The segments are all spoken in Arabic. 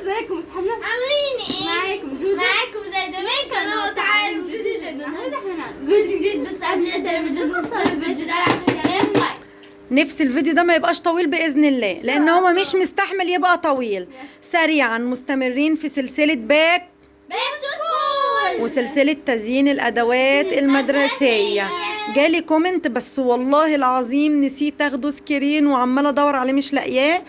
ازيكم اصحابنا؟ عاملين ايه؟ معاكم جايدة من قناة تعالوا فيديو جديد. النهارده احنا هنعمل فيديو جديد، بس قبل ما نبدأ الفيديو نوصل الفيديو ده عشان كلام لايك. نفس الفيديو ده ما يبقاش طويل بإذن الله، لأن هو مش مستحمل يبقى طويل. سريعا مستمرين في سلسلة باك وسلسلة تزيين الأدوات المدرسية. جالي كومنت بس والله العظيم نسيت اخده سكرين وعمالة ادور عليه مش لاقياه.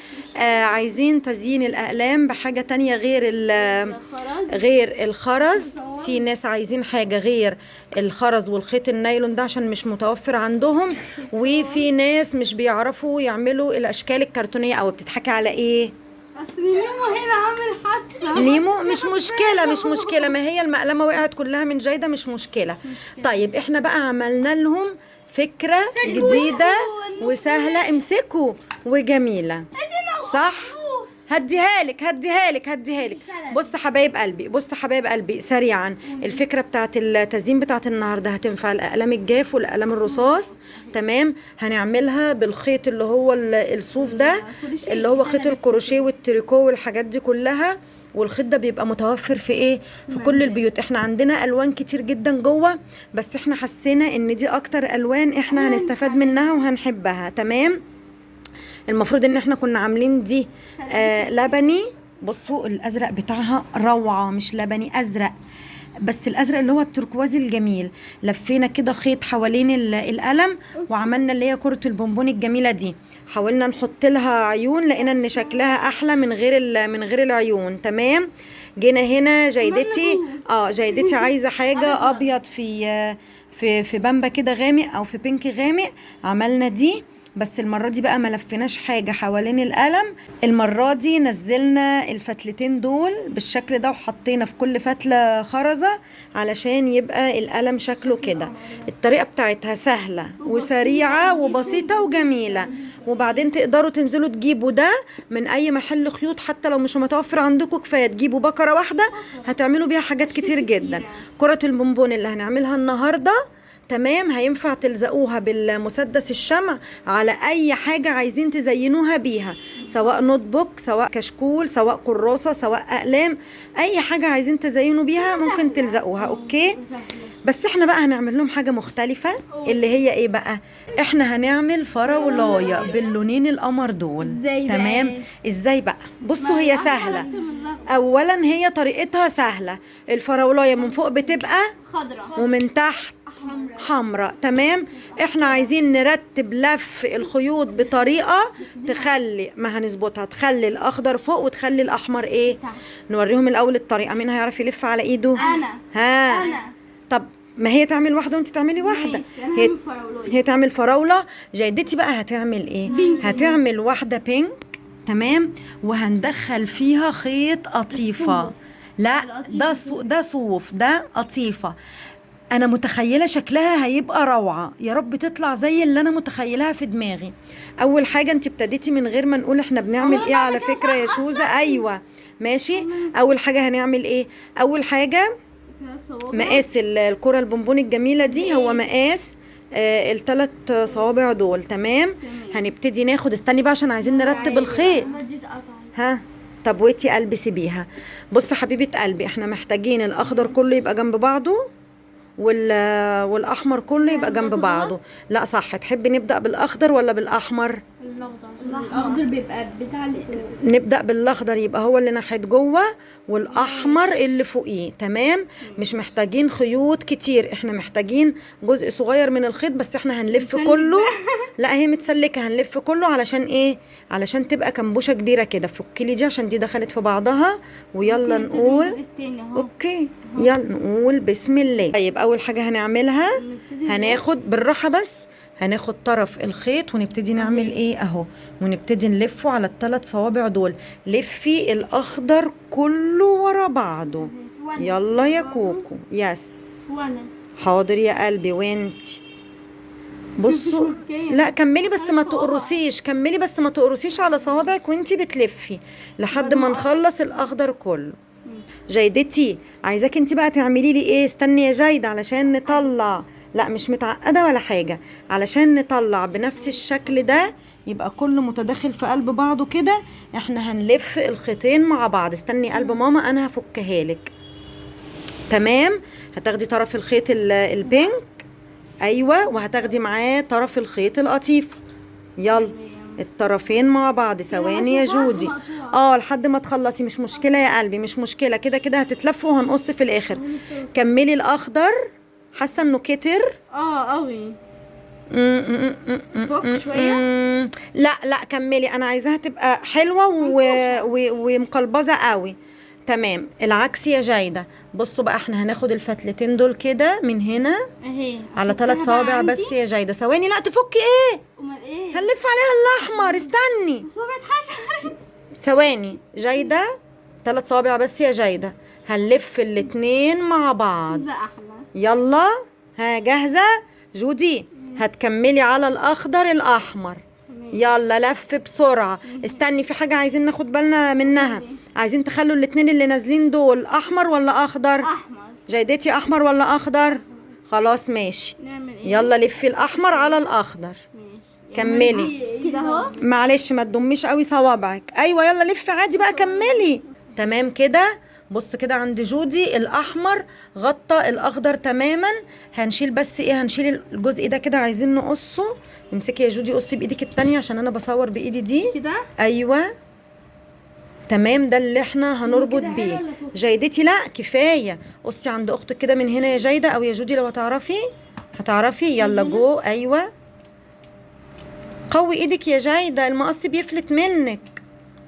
عايزين تزيين الأقلام بحاجة تانية غير الخرز. في ناس عايزين حاجة غير الخرز والخيط النايلون ده عشان مش متوفر عندهم، وفي ناس مش بيعرفوا يعملوا الأشكال الكرتونية أو بتضحكي على ايه؟ اصل نيمو هنا عامل حادثة. نيمو مش مشكلة ما هي المقلمة وقعت كلها من جايدة، مش مشكلة. طيب احنا بقى عملنا لهم فكرة جديدة وسهلة امسكوا وجميلة، صح؟ هديها لك. بص حبايب قلبي سريعا، الفكرة بتاعت التزيين بتاعت النهاردة هتنفع الأقلام الجاف والأقلام الرصاص. تمام، هنعملها بالخيط اللي هو الصوف ده، اللي هو خيط الكروشيه والتريكو والحاجات دي كلها. والخيط ده بيبقى متوفر في ايه؟ في كل البيوت. احنا عندنا الوان كتير جدا جوه، بس احنا حسينا ان دي اكتر الوان احنا هنستفاد منها وهنحبها. تمام، المفروض ان احنا كنا عاملين دي لبني. بصوا الازرق بتاعها روعة، مش لبني، ازرق، بس الازرق اللي هو التركوازي الجميل. لفينا كده خيط حوالين القلم وعملنا اللي هي كرة البونبون الجميلة دي. حاولنا نحط لها عيون، لقينا ان شكلها احلى من غير العيون. تمام، جينا هنا جايدتي عايزة حاجة ابيض في بامبا كده غامق او في بينك غامق. عملنا دي، بس المرة دي بقى ما لفيناش حاجة حوالين القلم. المرة دي نزلنا الفتلتين دول بالشكل ده وحطينا في كل فتلة خرزة علشان يبقى القلم شكله كده. الطريقة بتاعتها سهلة وسريعة وبسيطة وجميلة. وبعدين تقدروا تنزلوا تجيبوا ده من اي محل خيوط، حتى لو مش متوفر عندكم كفاية تجيبوا بكرة واحدة هتعملوا بيها حاجات كتير جدا. كرة البونبون اللي هنعملها النهاردة تمام، هينفع تلزقوها بالمسدس الشمع على اي حاجة عايزين تزينوها بيها، سواء نوت بوك، سواء كشكول، سواء كراسة، سواء اقلام، اي حاجة عايزين تزينوا بيها ممكن تلزقوها. اوكي، بس احنا بقى هنعمل لهم حاجة مختلفة، اللي هي ايه بقى؟ احنا هنعمل فراولاية باللونين القمر دول. تمام، ازاي بقى؟ بصوا هي سهلة. اولا هي طريقتها سهلة. الفراولاية من فوق بتبقى خضراء ومن تحت حمراء. تمام، احنا عايزين نرتب لف الخيوط بطريقة تخلي ما هنظبطها، تخلي الاخضر فوق وتخلي الاحمر ايه؟ نوريهم الاول الطريقة. مين هيعرف يلف على ايده؟ انا. طب ما هي تعمل واحدة وانت تعملي واحدة. هي تعمل فراولة. جايدتي بقى هتعمل ايه؟ هتعمل واحدة بينك. تمام، وهندخل فيها خيط قطيفة. لا ده صوف، ده قطيفة. انا متخيله شكلها هيبقى روعه، يا رب تطلع زي اللي انا متخيلها في دماغي. اول حاجه انت ابتديتي من غير ما نقول احنا بنعمل ايه على فكره يا شوزه. ايوه ماشي. اول حاجه هنعمل ايه؟ اول حاجه مقاس الكره البونبون الجميله دي هو مقاس الثلاث صوابع دول. تمام، هنبتدي ناخد، استني بقى عشان عايزين نرتب الخيط. ها، طب ويتي قلبي سيبيها. بص حبيبه قلبي، احنا محتاجين الاخضر كله يبقى جنب بعضه والاحمر كله يبقى جنب بعضه. لا صح، تحبي نبدا بالاخضر ولا بالاحمر؟ الاخضر بيبقى بتاع نبدا بالاخضر، يبقى هو اللي ناحيه جوه والاحمر اللي فوقيه. تمام، مش محتاجين خيوط كتير، احنا محتاجين جزء صغير من الخيط بس. احنا هنلف كله. لا هي متسلكه، هنلف كله علشان ايه؟ علشان تبقى كمبوشه كبيره كده. فكلي دي عشان دي دخلت في بعضها. ويلا نقول اوكي، يلا نقول بسم الله. طيب اول حاجه هنعملها، هناخد بالراحه بس، هناخد طرف الخيط ونبتدي نعمل ايه اهو، ونبتدي نلفه على الثلاث صوابع دول. لفي الاخضر كله ورا بعضه. يلا يا كوكو. يس حاضر يا قلبي. وانتي بصوا، لا كملي بس ما تقرصيش، كملي بس ما تقرصيش على صوابعك وانتي بتلفي لحد ما نخلص الاخضر كله. جايدتي عايزاك انتي بقى تعملي لي ايه؟ استني يا جايده علشان نطلع لا مش متعقده ولا حاجه، علشان نطلع بنفس الشكل ده يبقى كله متداخل في قلب بعضه كده. احنا هنلف الخيطين مع بعض. استني قلب ماما انا هفكها لك. تمام، هتاخدي طرف الخيط البينك، ايوه، وهتاخدي معاه طرف الخيط القطيف. يلا الطرفين مع بعض. ثواني يا جودي، لحد ما تخلصي، مش مشكله يا قلبي، مش مشكله، كده كده هتتلفوا وهنقص في الاخر. كملي الاخضر. حاسه انه كتر قوي. فوق شويه. لا كملي، انا عايزاها تبقى حلوه ومقلبظه قوي. تمام، العكس يا جايده. بصوا بقى، احنا هناخد الفتلتين دول كده من هنا اهي على 3 صوابع بس يا جايده. ثواني، لا تفكي ايه، امال ايه؟ هنلف عليها الاحمر. استني صوبة حشر. ثواني جايده، 3 صوابع بس يا جايده. هنلف الاتنين مع بعض. ده احلى. يلا، ها جاهزه جودي؟ هتكملي على الاخضر الاحمر. يلا لف بسرعه. استني، في حاجه عايزين ناخد بالنا منها. عايزين تخلوا الاتنين اللي نازلين دول احمر ولا اخضر؟ احمر. جايدتي احمر ولا اخضر؟ خلاص ماشي. نعمل ايه؟ يلا لفي الاحمر على الاخضر. ماشي. كملي كده اهو. معلش ما تضميش قوي صوابعك. ايوه يلا لفي عادي بقى، كملي. تمام كده. بص كده عند جودي الاحمر غطى الاخضر تماما. هنشيل بس ايه، هنشيل الجزء ده كده، عايزين نقصه. امسكي يا جودي، قصي بايدك التانية عشان انا بصور بايدي دي كده. ايوه تمام، ده اللي احنا هنربط بيه. جايدتي لا كفايه، قصي عند اختك كده من هنا يا جايده، او يا جودي لو هتعرفي. يلا جو. ايوه قوي ايدك يا جايده، المقص بيفلت منك.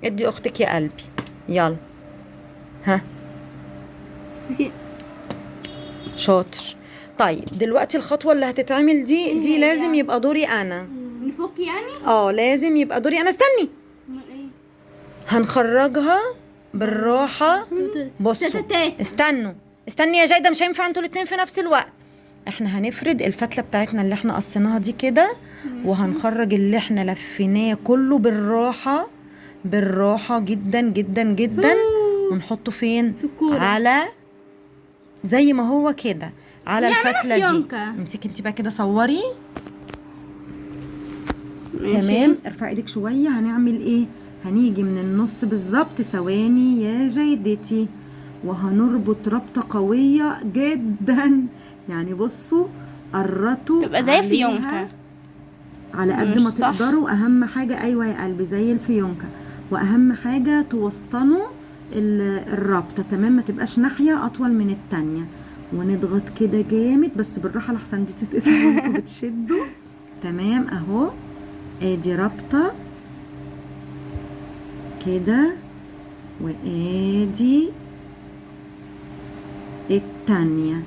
ادي اختك يا قلبي. يلا ها شاطر. طيب دلوقتي الخطوه اللي هتتعمل دي لازم يبقى دوري انا. نفك يعني؟ لازم يبقى دوري انا. استني، امال ايه؟ هنخرجها بالراحه. بصوا استني يا جايده، مش هينفع انتوا الاتنين في نفس الوقت. احنا هنفرد الفتله بتاعتنا اللي احنا قصيناها دي كده، وهنخرج اللي احنا لفيناه كله بالراحه جدا جدا جدا. ونحطه فين؟ في الكورة. على زي ما هو كده على الفتله دي. فيونكة. امسكي انت بقى كده، صوري. ماشي. تمام، ارفعي ايدك شويه. هنعمل ايه؟ هنيجي من النص بالظبط. ثواني يا جيدتي، وهنربط ربطه قويه جدا. يعني بصوا، قرطوا تبقى زي فيونكة على قد ما تقدروا. اهم حاجه، ايوه يا قلبي، زي الفيونكه. واهم حاجه توسطنوا الرابطه. تمام، ما تبقاش ناحيه اطول من التانية. ونضغط كده جامد، بس بالراحه لحسن دي تتقطع وانتوا بتشدوا. تمام اهو، ادي رابطه كده، وادي التانية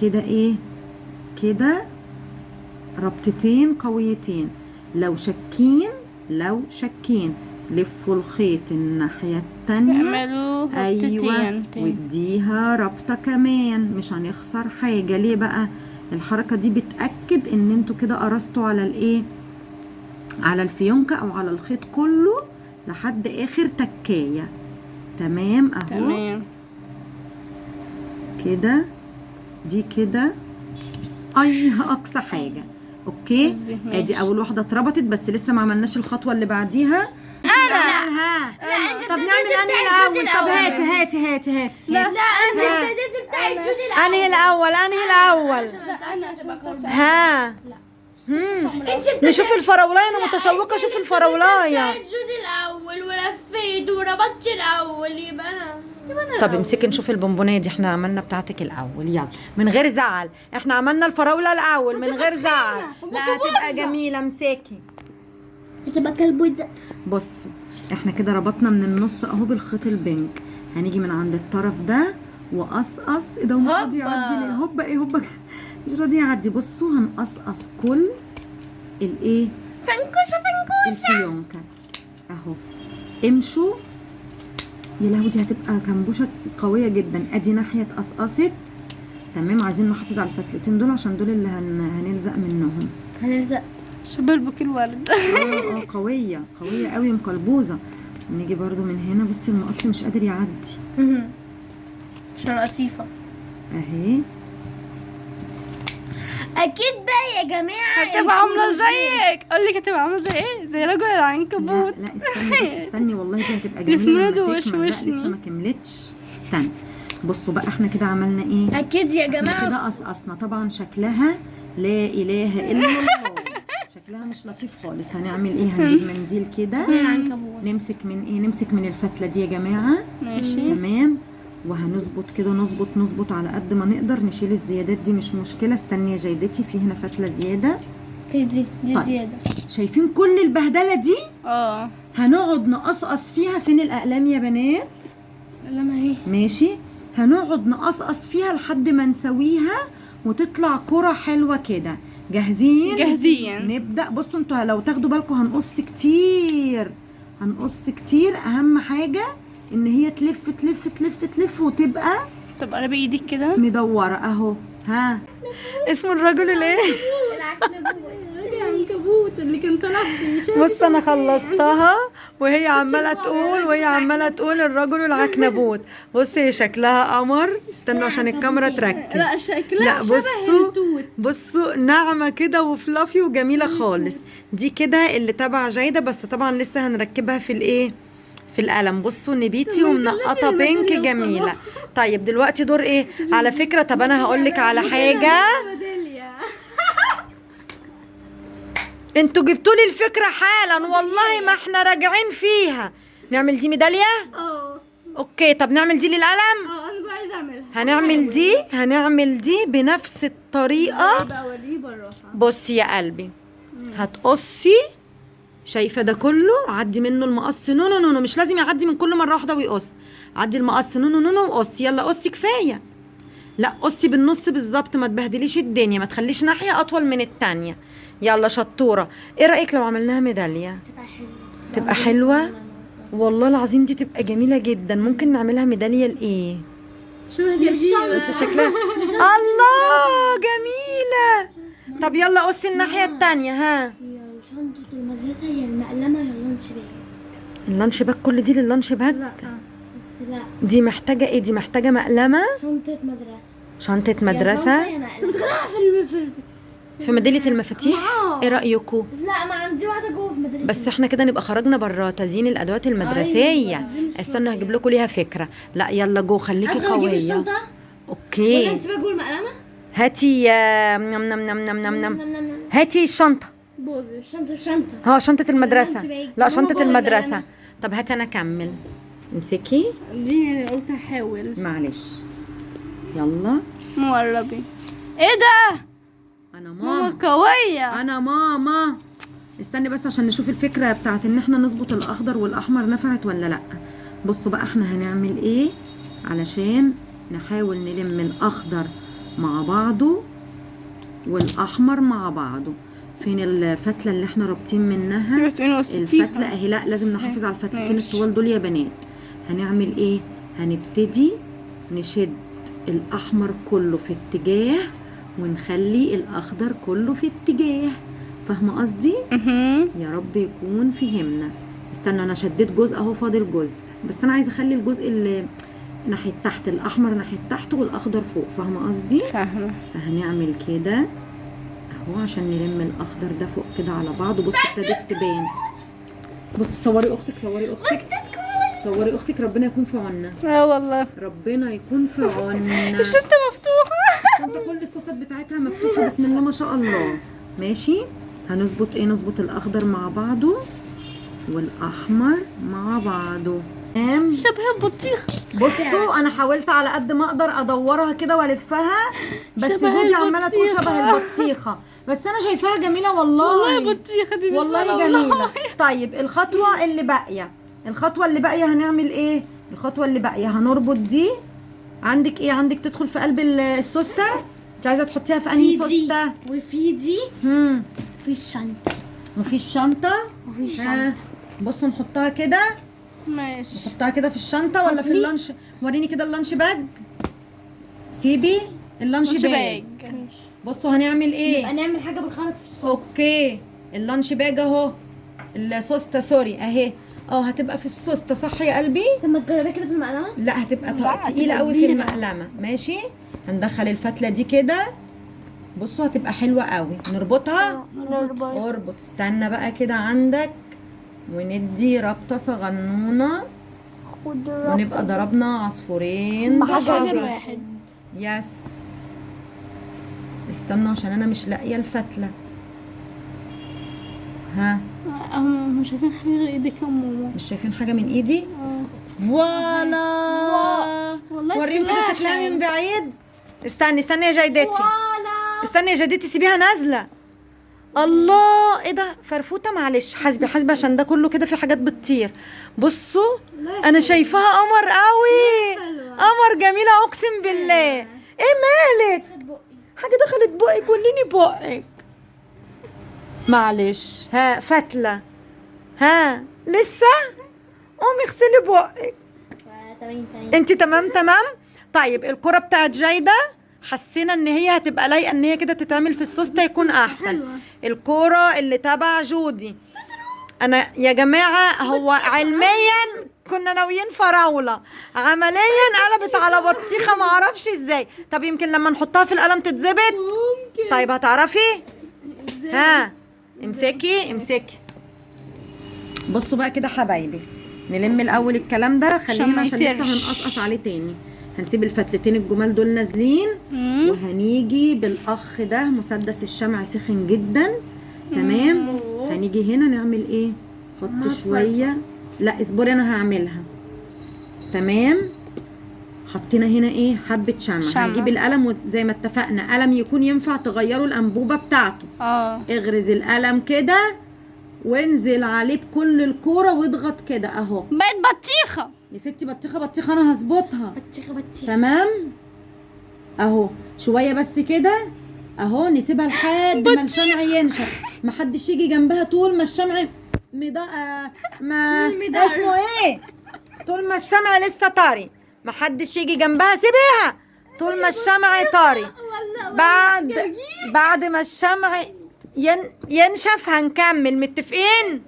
كده. ايه كده؟ ربطتين قويتين. لو شكين لفوا الخيط الناحية التانية. اعملوا ايوه، واديها ربطة كمان، مش هنخسر حاجة. ليه بقى؟ الحركة دي بتأكد ان انتوا كده قرصتوا على الايه، على الفيونكة او على الخيط كله لحد اخر تكاية. تمام اهو. تمام كده، دي كده اقصى حاجة. اوكي، ادي اول واحدة اتربطت، بس لسه ما عملناش الخطوة اللي بعديها. طب نعمل انهي الاول؟ طب هاتي لا انا ابتديت بتاعت جودي انهي الاول ها. نشوف الفراولايه، انا متشوقه اشوف الفراولايه. جودي الاول ولفيت وربطت الاول، يبقى انا. طب امسكي نشوف البونبونيه دي. احنا عملنا بتاعتك الاول، يلا من غير زعل. احنا عملنا الفراوله الاول من غير زعل. لا هتبقى جميله. امسكي، هتبقى كلبوزه. بصوا احنا كده ربطنا من النص اهو بالخيط البنك. هنيجي من عند الطرف ده وقصقص. ايه ده، مش راضي يعدي ليه؟ هوبا مش راضي يعدي. بصوا هنقصقص كل الايه، فنكوشه الفيونكه اهو. امشوا يا لهوي، دي هتبقى كمبوشه قويه جدا. ادي ناحيه اتقصقصت. تمام، عايزين نحافظ على الفتلتين دول عشان دول اللي هنلزق منهم. هنلزق شبه بوكي الورد. قويه قوي، مقلبوزه. ونيجي برضو من هنا. بصي المقص مش قادر يعدي عشان لطيفه اهي. اكيد بقى يا جماعه هتبقى عاملة زيك. اقول لك هتبقى عاملة زي ايه؟ زي رجل لا العنكبوت. لا استني بس استني والله دي هتبقى اللي في جميله منادو لما تكمل. لا وشوشني. لسه ما كملتش، استني. بصوا بقى احنا كده عملنا ايه؟ اكيد يا احنا جماعه. كده قصقصنا. طبعا شكلها لا اله الا الله، شكلها مش لطيف خالص. هنعمل ايه؟ هنجيب منديل كده زي العنكبوت. نمسك من ايه؟ نمسك من الفتله دي يا جماعه. ماشي. تمام. وهنظبط كده، نظبط على قد ما نقدر. نشيل الزيادات دي مش مشكله. استني يا جيدتي، في هنا فتله زياده. في دي طيب. زياده. شايفين كل البهدله دي؟ اه هنقعد نقصقص فيها. فين الاقلام يا بنات؟ لما هي ماشي. هنقعد نقصقص فيها لحد ما نسويها وتطلع كرة حلوة كده. جاهزين؟ جاهزين. نبدأ. بصوا انتوا لو تاخدوا بالكم هنقص كتير، هنقص كتير. اهم حاجة ان هي تلف تلف تلف تلف وتبقى طب قلبي ايدك كده. مدورة اهو. ها اسم الرجل الايه؟ العنكبوت اللي كان طالع في بص انا خلصتها وهي عماله تقول الرجل العنكبوت. بصي هي شكلها قمر. استنوا عشان الكاميرا تركز. لا شكلها لا شبه بصوا التوت. بصوا ناعمه كده وفلافي وجميله خالص. دي كده اللي تبع جايده، بس طبعا لسه هنركبها في الايه، في القلم. بصوا نبيتي ومنقطه بينك جميله. طيب دلوقتي دور ايه على فكره؟ طب انا هقول لك على حاجه. انتوا جبتوا لي الفكره حالا والله ما احنا راجعين فيها. نعمل دي ميداليه. اوكي طب نعمل دي للقلم. انا بقى عايزه اعملها. هنعمل دي بنفس الطريقه. بقى اوريه بالراحه. بصي يا قلبي، هتقصي. شايفه ده كله؟ عدي منه المقص. نو مش لازم يعدي من كل مره واحده ويقص. عدي المقص نو وقصي. يلا قصي كفايه. لا قصي بالنص بالظبط، ما تبهدليش الدنيا، ما تخليش ناحيه اطول من التانيه. يلا شطوره. ايه رايك لو عملناها ميداليه؟ تبقى حلوه والله العظيم. دي تبقى جميله جدا. ممكن نعملها ميداليه لايه؟ شو هي بس شكلها الله جميله. طب يلا قصي الناحيه التانيه. ها شنطة المدرسة هي المقلمة يا اللانش باج. اللانش باك. كل دي لللانش باك؟ بس لا، دي محتاجه ايه؟ دي محتاجه مقلمه. شنطة مدرسة. شنطه مدرسه. في ميداليه المفاتيح. ايه رايكم؟ لا ما عندي واحدة جوه في مدرسة. بس احنا كده نبقى خرجنا بره تزيين الادوات المدرسيه. استنوا هجيب لكم ليها فكره. لا يلا جو، خليكي قويه. الشنطة ولا اوكي. انت بقى جوه المقلمة؟ هاتي نم. هاتي الشنطه. بوزي. الشنطة شنطه المدرسه. اللانش باج. لا شنطه ماما المدرسه. المقلمة. طب هاتي انا اكمل. امسكي دي قلت هحاول. معلش. يلا مقربي. ايه ده؟ انا ماما ماما. قوية. انا ماما. استني بس عشان نشوف الفكره بتاعت ان احنا نظبط الاخضر والاحمر نفعت ولا لا. بصوا بقى احنا هنعمل ايه علشان نحاول نلم الاخضر مع بعضه والاحمر مع بعضه. فين الفتله اللي احنا رابطين منها؟ الفتله اهي. لا لازم نحافظ على الفتلتين الطوال دول يا بنات. هنعمل ايه؟ هنبتدي نشد الاحمر كله في اتجاه ونخلي الاخضر كله في اتجاه. فاهمه قصدي؟ يا رب يكون فهمنا. استنى انا شديت جزء اهو، فاضل جزء. بس انا عايزه اخلي الجزء اللي ناحيه تحت، الاحمر ناحيه تحت والاخضر فوق. فاهمه قصدي؟ فاهمة. فهنعمل كده اهو عشان نلم الاخضر ده فوق كده على بعض. بصي ابتدت تبان. بص صوري اختك. صوري اختك. ربنا يكون في عوننا. لا والله. ربنا يكون في عوننا. الشنطة مفتوحة. الشنطة كل الصوصات بتاعتها مفتوحة. بسم الله ما شاء الله. ماشي. هنظبط ايه؟ نظبط الاخضر مع بعضه والاحمر مع بعضه. تمام. شبه البطيخ. بصوا انا حاولت على قد ما اقدر ادورها كده والفها، بس شبه جودي عماله تقول البطيخة. شبه البطيخه، بس انا شايفاها جميله والله. والله بطيخة دي. والله جميله. طيب الخطوه اللي باقيه هنعمل ايه؟ الخطوه اللي باقيه هنربط دي. عندك ايه؟ عندك تدخل في قلب السوسته. انت عايزه تحطيها في انهي سوسته؟ وفي دي في الشنطة. وفي الشنطه. بصوا نحطها كده. ماشي. نحطها كده في الشنطه ولا في اللانش؟ وريني كده اللانش باج. سيبي اللانش باج. بصوا هنعمل ايه؟ يبقى نعمل حاجة بالخرز في الشنطة. اوكي. اللانش باج اهو. السوسته سوري اهي. هتبقى في السوسته صح يا قلبي؟ طب ما تجربيها كده في المقلمة؟ لا هتبقى تقيله قوي في المقلمه. ماشي. هندخل الفتله دي كده بصوا هتبقى حلوة قوي. نربطها. نربط. اربط. استنى بقى كده عندك، وندي ربطة صغنونة، خد ونبقى ضربنا عصفورين بحجر بحجر. واحد. يس. استنوا عشان انا مش لاقيه الفتله. ها، مش شايفين حاجة غير ايدك يا ماما. مش شايفين حاجه من ايدي؟ فوالا. والله وريهم كده شكلها حلو. من بعيد. استني يا جيدتي، استني يا جدتي، سيبيها نازله. الله، ايه ده؟ فرفوته. معلش، حاسبي عشان ده كله كده في حاجات بتطير. بصوا انا شايفاها قمر قوي، قمر جميله اقسم بالله. ايه مالك؟ حاجه دخلت بقك، وليني بقك. معلش. ها فتله، ها لسه؟ قومي اغسلي بقك. تمام. انت تمام. طيب الكرة بتاعت جايدة حسينا ان هي هتبقى لايقه ان هي كده تتعمل في الصوص ده يكون احسن. الكرة اللي تبع جودي، انا يا جماعه هو علميا كنا ناويين فراوله، عمليا قلبت على بطيخه معرفش ازاي. طب يمكن لما نحطها في القلم تتظبط. ممكن. طيب هتعرفي. ها امسكي. بصوا بقى كده حبايبي، نلم الاول الكلام ده، خلينا عشان لسه هنقصقص عليه تاني. هنسيب الفتلتين الجمال دول نازلين، وهنيجي بالاخ ده مسدس الشمع سخن جدا. تمام. هنيجي هنا نعمل ايه؟ حط شويه. لا اصبري انا هعملها. تمام. حطينا هنا ايه؟ حبه شمع. هنجيب القلم وزي ما اتفقنا قلم يكون ينفع تغيروا الانبوبه بتاعته. اغرز القلم كده وانزل عليه بكل الكوره واضغط كده اهو. بقت بطيخه يا ستي. بطيخه انا هظبطها. بطيخه. تمام اهو. شويه بس كده اهو، نسيبها لحد ما الشمع ينشف. محدش يجي جنبها طول ما الشمع ما اسمه ايه، طول ما الشمع لسه طري. محدش يجي جنبها، سيبيها طول ما الشمع طري. بعد ما الشمع ينشف هنكمل. متفقين؟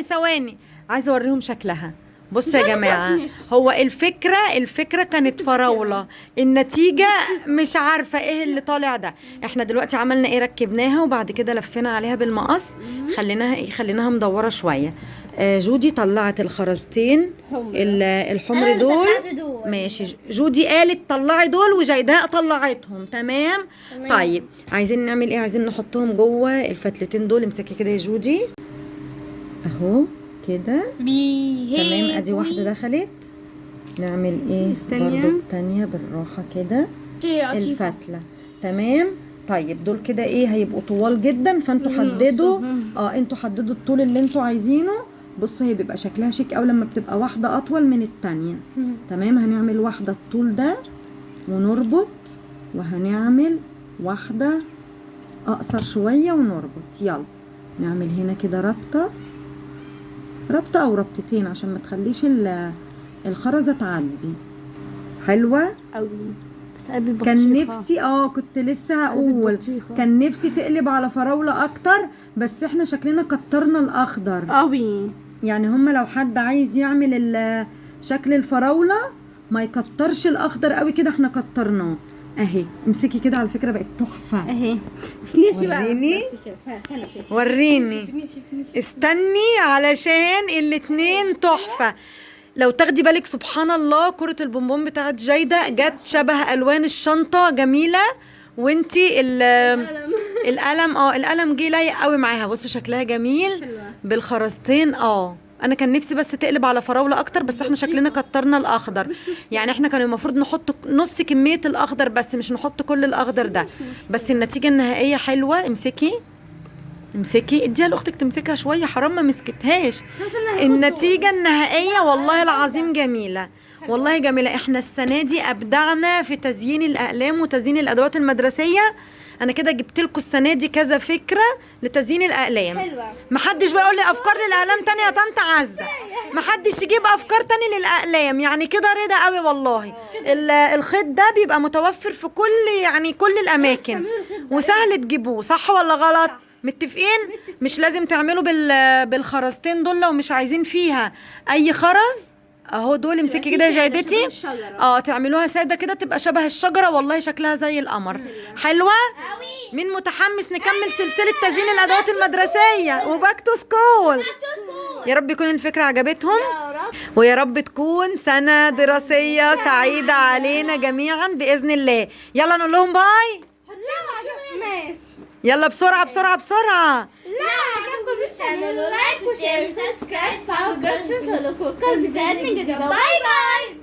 ثواني عايزه اوريهم شكلها. بصوا يا جماعه، هو الفكره كانت فراوله، النتيجه مش عارفه ايه اللي طالع ده. احنا دلوقتي عملنا ايه؟ ركبناها وبعد كده لفينا عليها بالمقص، خليناها مدوره شويه. جودي طلعت الخرزتين الحمر دول. ماشي. جودي قالت طلعي دول وجيداء طلعتهم. تمام. طيب عايزين نعمل ايه؟ عايزين نحطهم جوه الفتلتين دول. امسكي كده يا جودي اهو كده. تمام. ادي واحده دخلت. نعمل ايه برضو التانية بالراحه كده الفتله. تمام. طيب دول كده ايه؟ هيبقوا طوال جدا، فانتوا حددوا. انتوا حددوا الطول اللي انتوا عايزينه. بصوا هي بيبقى شكلها شيك قوي لما بتبقى واحده اطول من التانية. تمام. هنعمل واحده الطول ده ونربط، وهنعمل واحده اقصر شويه ونربط. يلا نعمل هنا كده ربطه او ربطتين عشان ما تخليش الخرزه تعدي. حلوه قوي. بس كان نفسي كنت لسه هقول كان نفسي تقلب على فراوله اكتر، بس احنا شكلنا كترنا الاخضر قوي. يعني هما لو حد عايز يعمل شكل الفراوله ما يكترش الاخضر قوي كده، احنا كترناه اهي. امسكي كده، على فكره بقت تحفه اهي. وريني. استني علشان الاتنين تحفه. لو تاخدي بالك سبحان الله، كرة البونبون بتاعت جايدة جت شبه الوان الشنطة جميلة، وانتي القلم جه لايق قوي معاها. بصوا شكلها جميل بالخرزتين. انا كان نفسي بس تقلب على فراولة اكتر، بس احنا شكلنا كترنا الاخضر. يعني احنا كان المفروض نحط نص كمية الاخضر بس، مش نحط كل الاخضر ده. بس النتيجة النهائية حلوة. امسكي اديها لاختك تمسكها شويه، حرام ما مسكتهاش. النتيجه النهائيه والله العظيم جميله، والله جميله. احنا السنه دي ابدعنا في تزيين الاقلام وتزيين الادوات المدرسيه. انا كده جبت لكم السنه دي كذا فكره لتزيين الاقلام. محدش بقى يقول لي افكار للاقلام تانية يا طنط عزه، محدش يجيب افكار تاني للاقلام. يعني كده رضا قوي والله. الخيط ده بيبقى متوفر في كل الاماكن وسهل تجيبوه. صح ولا غلط؟ متفقين؟ مش لازم تعملوا بالخرزتين دول لو مش عايزين فيها اي خرز. اهو دول امسكي كده يا جايدتي. تعملوها ساده كده تبقى شبه الشجره، والله شكلها زي القمر. حلوه. مين متحمس نكمل سلسله تزيين الادوات المدرسيه وباك تو سكول؟ يا رب يكون الفكره عجبتهم، ويا رب تكون سنه دراسيه سعيده علينا جميعا باذن الله. يلا نقول لهم باي. ماشي. يلا بسرعه بسرعه بسرعه. لا عجبكم تعملوا لايك وشير وسبسكرايب وفعلوا الجرس عشان يوصلكوا كل فيديوهات جديدة. باي باي.